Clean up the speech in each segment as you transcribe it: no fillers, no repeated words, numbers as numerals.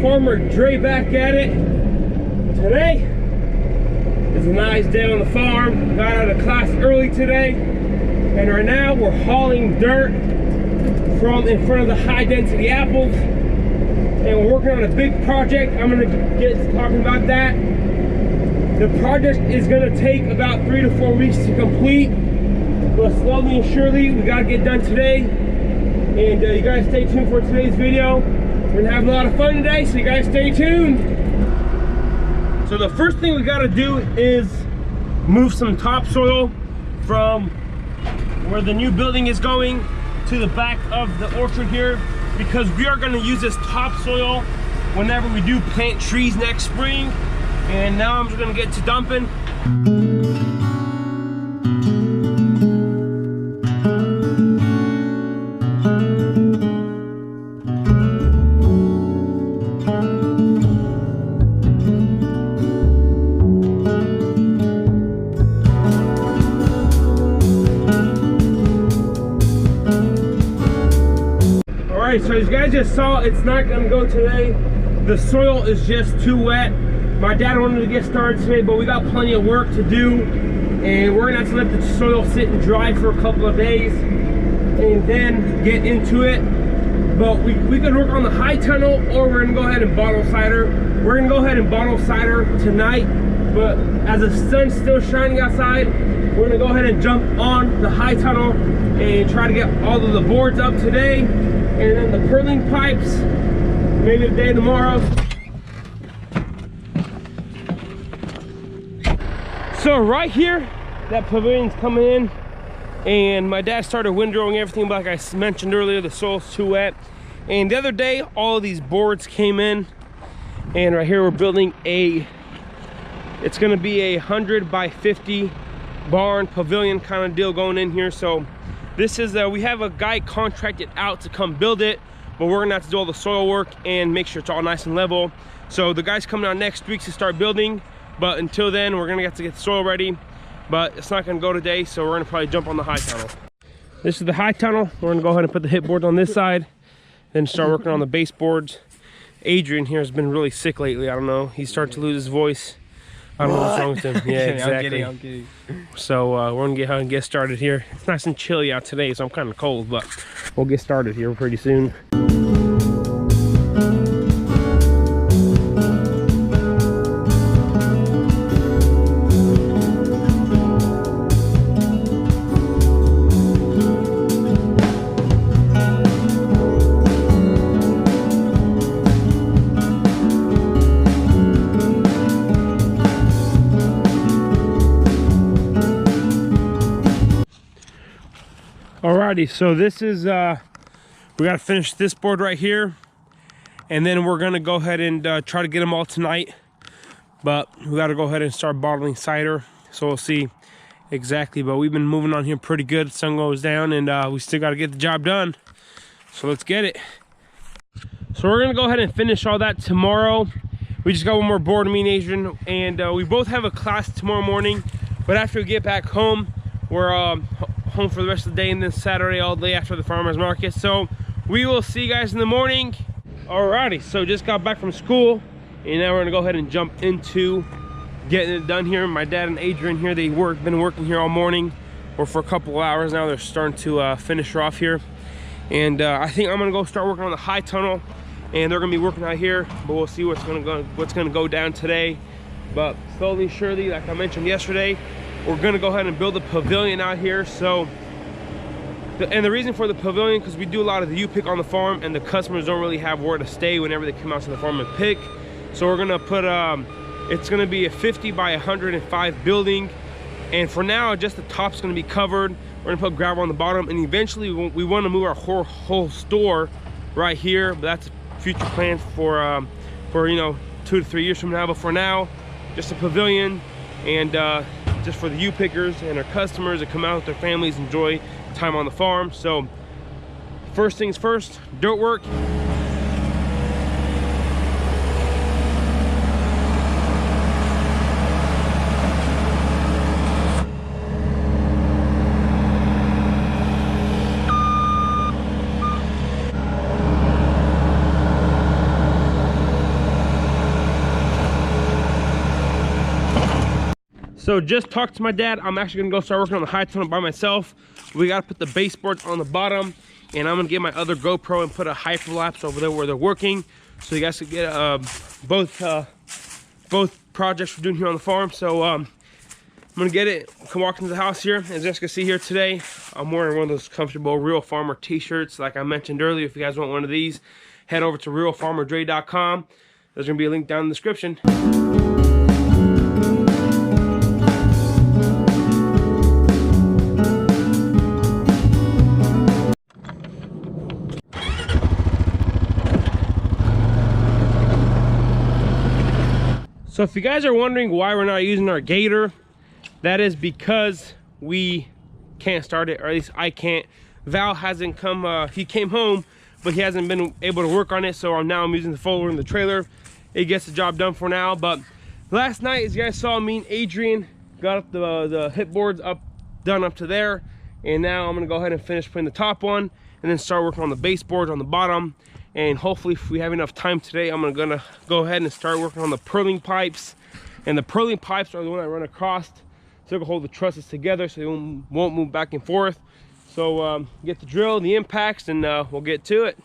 Farmer Dre back at it. Today is a nice day on the farm. Got out of class early today, and right now we're hauling dirt from in front of the high density apples, and we're working on a big project. I'm gonna get talking about that. The project is gonna take about 3 to 4 weeks to complete, but slowly and surely we gotta get done today. And you guys stay tuned for today's video. We're gonna have a lot of fun today, so you guys stay tuned. So the first thing we gotta do is move some topsoil from where the new building is going to the back of the orchard here, because we are gonna use this topsoil whenever we do plant trees next spring. And now I'm just gonna get to dumping. So as you guys just saw, it's not gonna go today. The soil is just too wet. My dad wanted to get started today, but we got plenty of work to do, and we're gonna have to let the soil sit and dry for a couple of days and then get into it. But we could work on the high tunnel, or we're gonna go ahead and bottle cider. We're gonna go ahead and bottle cider tonight, but as the sun's still shining outside, we're gonna go ahead and jump on the high tunnel and try to get all of the boards up today. And then the purling pipes, maybe the day tomorrow. So right here, that pavilion's coming in, and my dad started windrowing everything, but like I mentioned earlier, the soil's too wet. And the other day, all of these boards came in, and right here we're building it's gonna be a 100 by 50 barn pavilion kind of deal going in here. So this is we have a guy contracted out to come build it, but we're gonna have to do all the soil work and make sure it's all nice and level. So the guy's coming out next week to start building, but until then we're gonna have to get the soil ready. But it's not gonna go today, so we're gonna probably jump on the high tunnel. This is the high tunnel. We're gonna go ahead and put the hip board on this side, then start working on the baseboards. Adrian here has been really sick lately. I don't know, he started to lose his voice. I don't know what's wrong with him. Yeah, exactly. I'm kidding. So we're gonna go ahead and get started here. It's nice and chilly out today, so I'm kind of cold, but we'll get started here pretty soon. Alrighty, so this is we gotta finish this board right here, and then we're gonna go ahead and try to get them all tonight. But we gotta go ahead and start bottling cider, so we'll see exactly. But we've been moving on here pretty good. The sun goes down, and we still gotta get the job done, so let's get it. So we're gonna go ahead and finish all that tomorrow. We just got one more board, me and Adrian, and we both have a class tomorrow morning. But after we get back home, we're home for the rest of the day, and then Saturday all day after the farmers market. So we will see you guys in the morning. Alrighty, so just got back from school, and now we're gonna go ahead and jump into getting it done here. My dad and Adrian here, they've been working here all morning, or for a couple of hours now. They're starting to finish off here, and I think I'm gonna go start working on the high tunnel, and they're gonna be working out here, but we'll see what's gonna go down today. But slowly surely, like I mentioned yesterday, we're gonna go ahead and build a pavilion out here. So, and the reason for the pavilion, because we do a lot of the U-pick on the farm, and the customers don't really have where to stay whenever they come out to the farm and pick. So we're gonna put, it's gonna be a 50 by 105 building. And for now, just the top's gonna be covered. We're gonna put gravel on the bottom, and eventually we wanna move our whole store right here. But that's future plans for you know, 2 to 3 years from now. But for now, just a pavilion, and just for the U-pickers and our customers that come out with their families, enjoy time on the farm. So first things first, dirt work. So just talked to my dad. I'm actually gonna go start working on the high tunnel by myself. We gotta put the baseboards on the bottom, and I'm gonna get my other GoPro and put a hyperlapse over there where they're working, so you guys can get both projects we're doing here on the farm. So I'm gonna get it, come walk into the house here. As you guys can see here today, I'm wearing one of those comfortable Real Farmer t-shirts. Like I mentioned earlier, if you guys want one of these, head over to realfarmerdre.com. There's gonna be a link down in the description. So if you guys are wondering why we're not using our gator, that is because we can't start it, or at least I can't. Val hasn't come, he came home, but he hasn't been able to work on it, so now I'm using the four-wheeler in the trailer. It gets the job done for now. But last night, as you guys saw, me and Adrian got up the hip boards done up to there, and now I'm gonna go ahead and finish putting the top one, and then start working on the baseboards on the bottom. And hopefully, if we have enough time today, I'm gonna go ahead and start working on the purling pipes. And the purling pipes are the one that run across, so they'll hold the trusses together so they won't move back and forth. So get the drill, the impacts, and we'll get to it.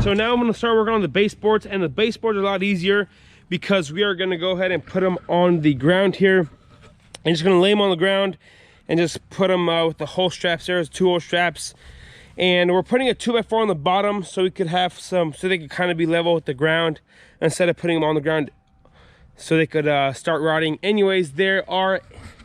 So now I'm going to start working on the baseboards, and the baseboards are a lot easier because we are going to go ahead and put them on the ground here. I'm just going to lay them on the ground and just put them with the hole straps. There's 2 hole straps, and we're putting a 2x4 on the bottom so we could have some, so they could kind of be level with the ground instead of putting them on the ground so they could start rotting. Anyways, the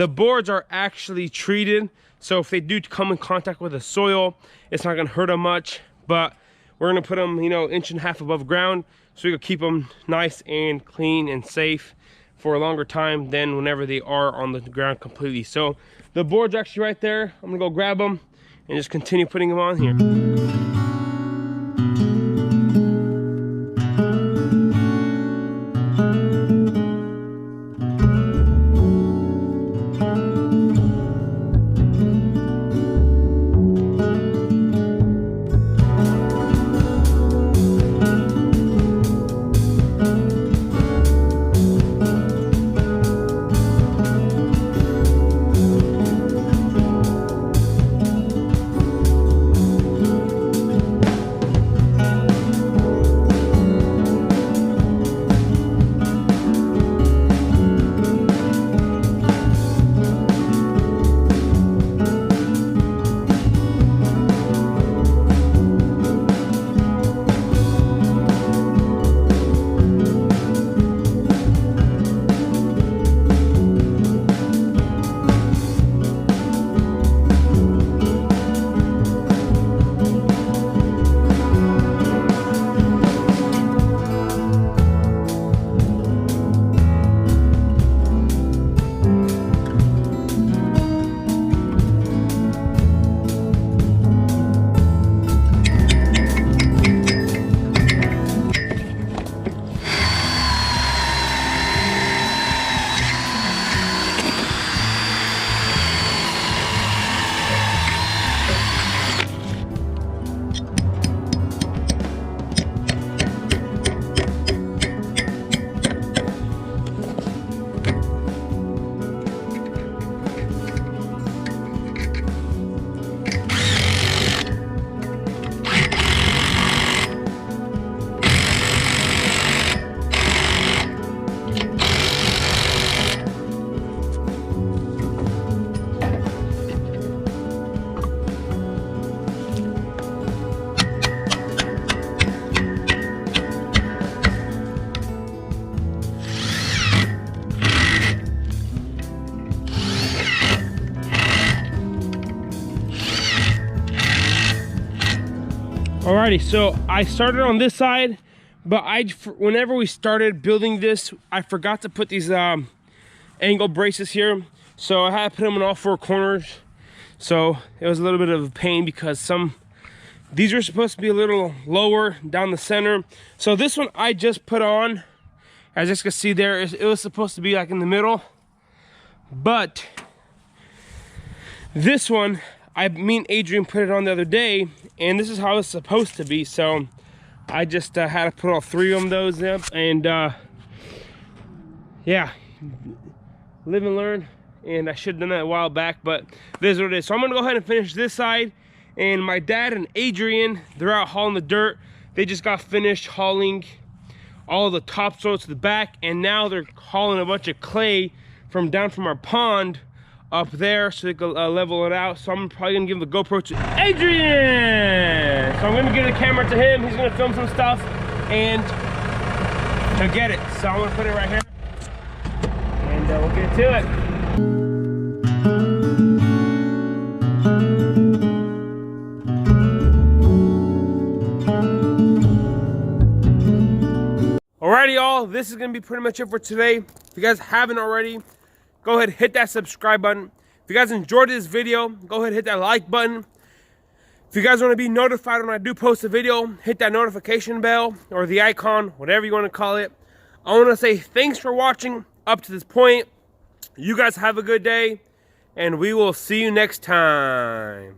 boards are actually treated, so if they do come in contact with the soil, it's not going to hurt them much. But we're gonna put them, you know, 1.5 inches above ground, so we can keep them nice and clean and safe for a longer time than whenever they are on the ground completely. So the board's actually right there. I'm gonna go grab them and just continue putting them on here. Alrighty, so I started on this side, but whenever we started building this, I forgot to put these angle braces here. So I had to put them in all four corners. So it was a little bit of a pain because these are supposed to be a little lower down the center. So this one I just put on, as you can see there, it was supposed to be like in the middle. But this one, me and Adrian put it on the other day, and this is how it's supposed to be. So I just had to put all three of those up, and yeah, live and learn. And I should have done that a while back, but this is what it is. So I'm gonna go ahead and finish this side. And my dad and Adrian, they're out hauling the dirt. They just got finished hauling all the topsoil to the back, and now they're hauling a bunch of clay from down from our pond up there so they can level it out. So I'm probably gonna give the GoPro to Adrian. So I'm gonna give the camera to him. He's gonna film some stuff and to get it. So I'm gonna put it right here, and we'll get to it. Alrighty, y'all, this is gonna be pretty much it for today. If you guys haven't already, go ahead and hit that subscribe button. If you guys enjoyed this video, go ahead and hit that like button. If you guys want to be notified when I do post a video, hit that notification bell or the icon, whatever you want to call it. I want to say thanks for watching up to this point. You guys have a good day, and we will see you next time.